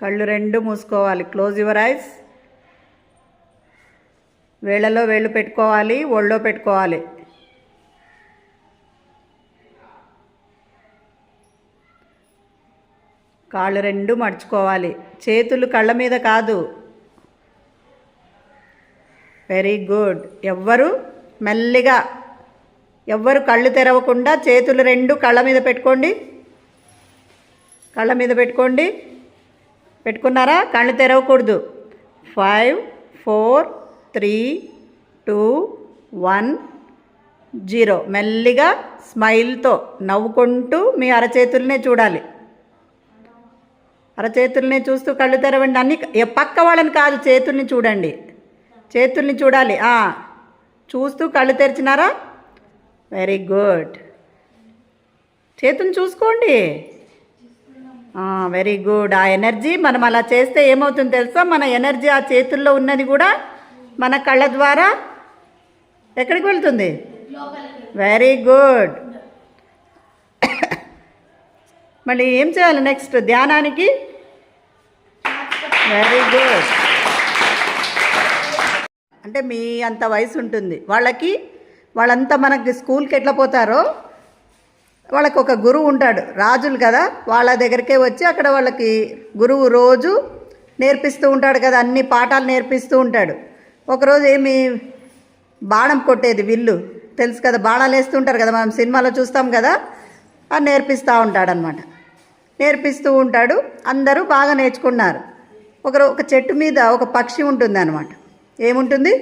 కళ్ళు రెండు మూసుకోవాలి. Close your eyes. వేళ్ళలో వేళ్ళు పెట్టుకోవాలి, ఒళ్ళో పెట్టుకోవాలి. కాళ్ళు రెండు మడుచుకోవాలి. చేతులు కళ్ళ మీద కాదు. Very good. ఎవ్వరు మెల్లిగా, ఎవ్వరు కళ్ళు తెరవకుండా చేతులు రెండు కళ్ళ మీద పెట్టుకోండి. కళ్ళ మీద పెట్టుకోండి. పెట్టుకున్నారా? కళ్ళు తెరవకూడదు. 5 4 3 2 1 0. మెల్లిగా స్మైల్తో నవ్వుకుంటూ మీ అరచేతులనే చూడాలి. అరచేతుల్ని చూస్తూ కళ్ళు తెరవండి. అన్ని పక్క వాళ్ళని కాదు, చేతుల్ని చూడండి. చేతుల్ని చూడాలి. చూస్తూ కళ్ళు తెరిచినారా? Very good. చేతుల్ని చూసుకోండి. Very good. ఆ ఎనర్జీ మనం అలా చేస్తే ఏమవుతుందో తెలుసా? మన ఎనర్జీ ఆ చేతుల్లో ఉన్నది కూడా మన కళ్ళ ద్వారా ఎక్కడికి వెళ్తుంది? Very good. మళ్ళీ ఏం చేయాలి నెక్స్ట్? ధ్యానానికి. Very good. అంటే మీ అంత వయసు ఉంటుంది వాళ్ళకి. వాళ్ళంతా మనకి స్కూల్కి ఎట్లా పోతారో వాళ్ళకి ఒక గురువు ఉంటాడు. రాజులు కదా, వాళ్ళ దగ్గరికే వచ్చి అక్కడ వాళ్ళకి గురువు రోజు నేర్పిస్తూ ఉంటాడు కదా, అన్ని పాఠాలు నేర్పిస్తూ ఉంటాడు. ఒకరోజు ఏమి బాణం కొట్టేది విల్లు తెలుసు కదా, బాణాలు వేస్తుంటారు కదా, మనం సినిమాలో చూస్తాం కదా, అది నేర్పిస్తూ ఉంటాడనమాట. నేర్పిస్తూ ఉంటాడు. అందరూ బాగా నేర్చుకున్నారు. ఒక చెట్టు మీద ఒక పక్షి ఉంటుంది అనమాట. ఏముంటుంది?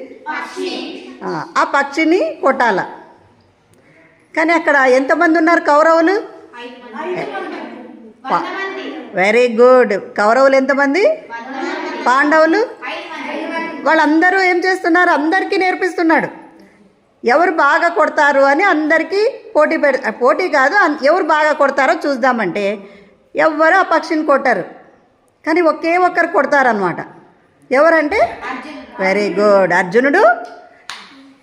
ఆ పక్షిని కొట్టాల. కానీ అక్కడ ఎంతమంది ఉన్నారు కౌరవులు? Very good. కౌరవులు ఎంతమంది? పాండవులు. వాళ్ళందరూ ఏం చేస్తున్నారు? అందరికీ నేర్పిస్తున్నాడు. ఎవరు బాగా కొడతారు అని అందరికీ పోటీ కాదు, ఎవరు బాగా కొడతారో చూద్దామంటే ఎవ్వరు ఆ పక్షిని కొట్టారు. కానీ ఒకే ఒక్కరు కొడతారనమాట. ఎవరంటే వెరీ గుడ్, అర్జునుడు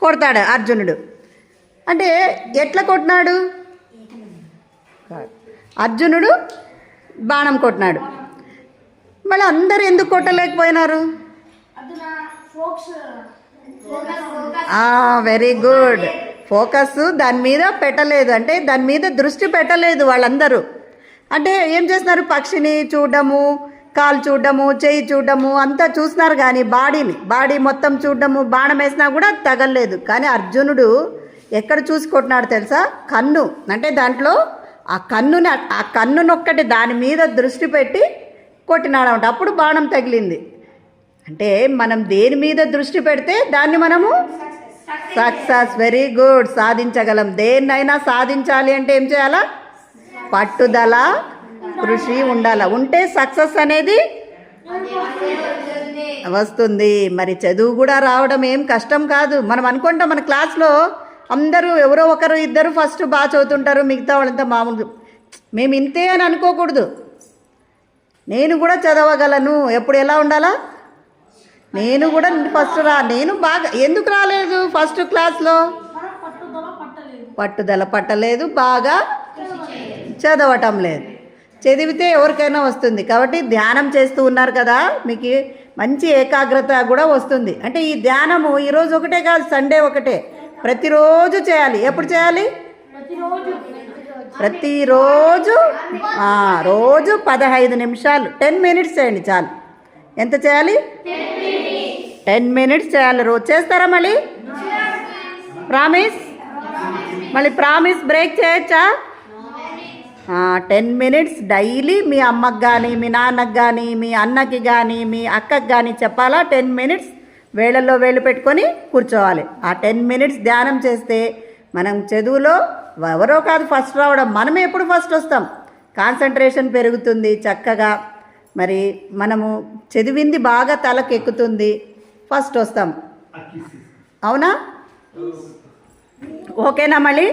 కొడతాడు. అర్జునుడు అంటే ఎట్లా కొట్టినాడు? అర్జునుడు బాణం కొట్టినాడు. మళ్ళీ అందరూ ఎందుకు కొట్టలేకపోయినారు? Very good. ఫోకస్ దాని మీద పెట్టలేదు, అంటే దాని మీద దృష్టి పెట్టలేదు వాళ్ళందరూ. అంటే ఏం చేస్తున్నారు? పక్షిని చూడడము, కాలు చూడడము, చెయ్యి చూడడము అంతా చూస్తున్నారు, కానీ బాడీ మొత్తం చూడడము, బాణం వేసినా కూడా తగలలేదు. కానీ అర్జునుడు ఎక్కడ చూసి కొట్టినాడు తెలుసా? కన్ను. అంటే దాంట్లో ఆ కన్నునొక్కటి దాని మీద దృష్టి పెట్టి కొట్టినాడు అనమాట. అప్పుడు బాణం తగిలింది. అంటే మనం దేని మీద దృష్టి పెడితే దాన్ని మనము సక్సెస్. Very good. సాధించగలం. దేన్నైనా సాధించాలి అంటే ఏం చేయాలా? పట్టుదల, కృషి ఉండాల. ఉంటే సక్సెస్ అనేది వస్తుంది. మరి చదువు కూడా రావడం ఏం కష్టం కాదు. మనం అనుకుంటాం మన క్లాస్లో అందరూ ఎవరో ఒకరు ఇద్దరు ఫస్ట్ బాగా చదువుతుంటారు, మిగతా వాళ్ళంతా మామూలు. మేము ఇంతే అని అనుకోకూడదు. నేను కూడా చదవగలను. ఎప్పుడు ఎలా ఉండాలా? నేను కూడా ఫస్ట్ నేను బాగా ఎందుకు రాలేదు ఫస్ట్ క్లాస్లో? పట్టుదల పట్టలేదు, బాగా చదవటం లేదు. చదివితే ఎవరికైనా వస్తుంది. కాబట్టి ధ్యానం చేస్తూ ఉన్నారు కదా, మీకు మంచి ఏకాగ్రత కూడా వస్తుంది. అంటే ఈ ధ్యానము ఈరోజు ఒకటే కాదు, సండే ఒకటే, ప్రతిరోజు చేయాలి. ఎప్పుడు చేయాలి? ప్రతిరోజు. రోజు 15 నిమిషాలు, 10 మినిట్స్ చేయండి చాలు. ఎంత చేయాలి? 10 మినిట్స్ చేయాలి. రోజు చేస్తారా? మళ్ళీ ప్రామిస్? మళ్ళీ ప్రామిస్ బ్రేక్ చేయొచ్చా? 10 మినిట్స్ డైలీ మీ అమ్మకి కానీ, మీ నాన్నకి కానీ, మీ అన్నకి కానీ, మీ అక్కకి కానీ చెప్పాలా? 10 మినిట్స్ వేళ్ళల్లో వేళ్ళు పెట్టుకొని కూర్చోవాలి. ఆ 10 మినిట్స్ ధ్యానం చేస్తే మనం చదువులో ఎవరో కాదు ఫస్ట్ రావడం, మనమే ఎప్పుడు ఫస్ట్ వస్తాం. కాన్సన్ట్రేషన్ పెరుగుతుంది చక్కగా. మరి మనము చదివింది బాగా తలకెక్కుతుంది, ఫస్ట్ వస్తాం. అవునా? ఓకేనా? మళ్ళీ